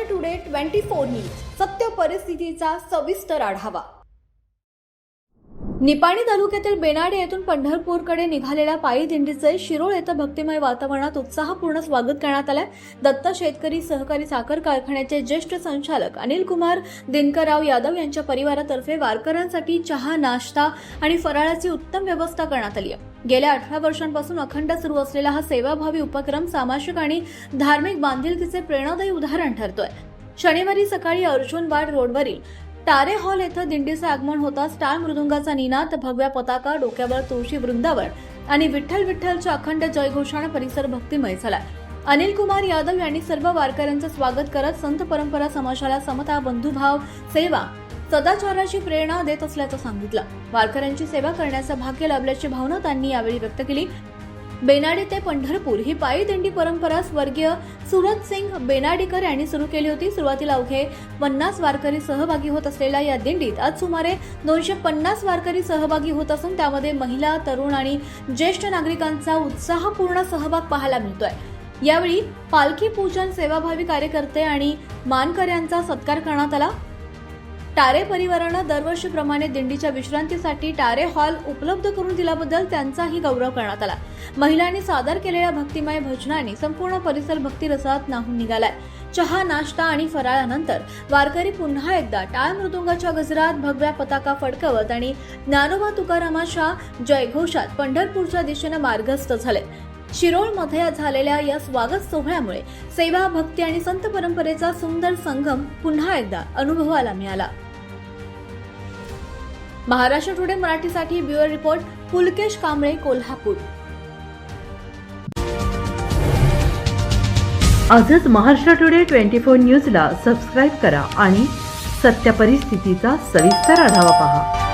Today 24 news सत्य परिस्थितीचा सविस्तर आढावा। निपाणी तालुक्यातील बेनाडे येथून पंढरपूरकडे निघालेल्या पायी दिंडीचे शिरोळ येथे भक्तिमय वातावरणात उत्साहपूर्ण स्वागत करण्यात आले। दत्त शेतकरी सहकारी साखर कारखान्याचे ज्येष्ठ संचालक अनिल कुमार दिनकरराव यादव यांच्या परिवारातर्फे वारकऱ्यांसाठी चहा, नाश्ता आणि फराळाची उत्तम व्यवस्था करण्यात आली आहे। गेल्या 18 वर्षांपासून अखंड सुरू असलेला हा सेवाभावी उपक्रम सामाजिक आणि धार्मिक बांधिलकीचे प्रेरणादायी उदाहरण ठरतोय। शनिवारी सकाळी अर्जुनवाड रोडवरील टारे हॉल येथे दिंडीचे आगमन होताच टाळ मृदुंगाचा निनाद, भगव्या पताका, डोक्यावर तुळशी वृंदावन आणि विठ्ठल विठ्ठलच्या अखंड जयघोषाने परिसर भक्तिमय झाला। अनिल कुमार यादव यांनी सर्व वारकऱ्यांचे स्वागत करत संत परंपरा समाजाला समता, बंधुभाव, सेवा, सदाचाराची प्रेरणा देत असल्याचं सांगितलं। वारकऱ्यांची सेवा करण्याचं भाग्य लाभल्याची भावना त्यांनी यावेळी व्यक्त केली। बेनाडी ते पंढरपूर ही पायी दिंडी परंपरा स्वर्गीय सुरत सिंग बेनाडीकर यांनी सुरू केली होती। सुरुवातीला अवघे 50 वारकरी सहभागी होत असलेल्या या दिंडीत आज सुमारे 250 वारकरी सहभागी होत असून त्यामध्ये महिला, तरुण आणि ज्येष्ठ नागरिकांचा उत्साहपूर्ण सहभाग पाहायला मिळतोय। यावेळी पालखी पूजन, सेवाभावी कार्यकर्ते आणि मानकऱ्यांचा सत्कार करण्यात आला। टारे परिवारानं दरवर्षीप्रमाणे दिंडीच्या विश्रांतीसाठी टारे हॉल उपलब्ध करून दिल्याबद्दल त्यांचाही गौरव करण्यात आला। महिलांनी सादर केलेल्या भक्तिमय भजनांनी संपूर्ण परिसर भक्तिरसात न्हाऊन निघालाय। चहा, नाश्ता आणि फराळानंतर वारकरी पुन्हा एकदा टाळ मृदुंगाच्या गजरात, भगव्या पताका फडकवत आणि ज्ञानोबा तुकारामाच्या जयघोषात पंढरपूरच्या दिशेने मार्गस्थ झाले। शिरोळमध्ये झालेल्या या स्वागत सोहळ्यामुळे सेवा, भक्ती आणि संत परंपरेचा सुंदर संगम पुन्हा एकदा अनुभवायला मिळाला। महाराष्ट्र टुडे मराठीसाठी ब्युरो रिपोर्ट पुलकेश कांबळे, कोल्हापूर। आजच महाराष्ट्र टुडे 24 न्यूजला सबस्क्राईब करा आणि सत्य परिस्थितीचा सविस्तर आढावा पहा।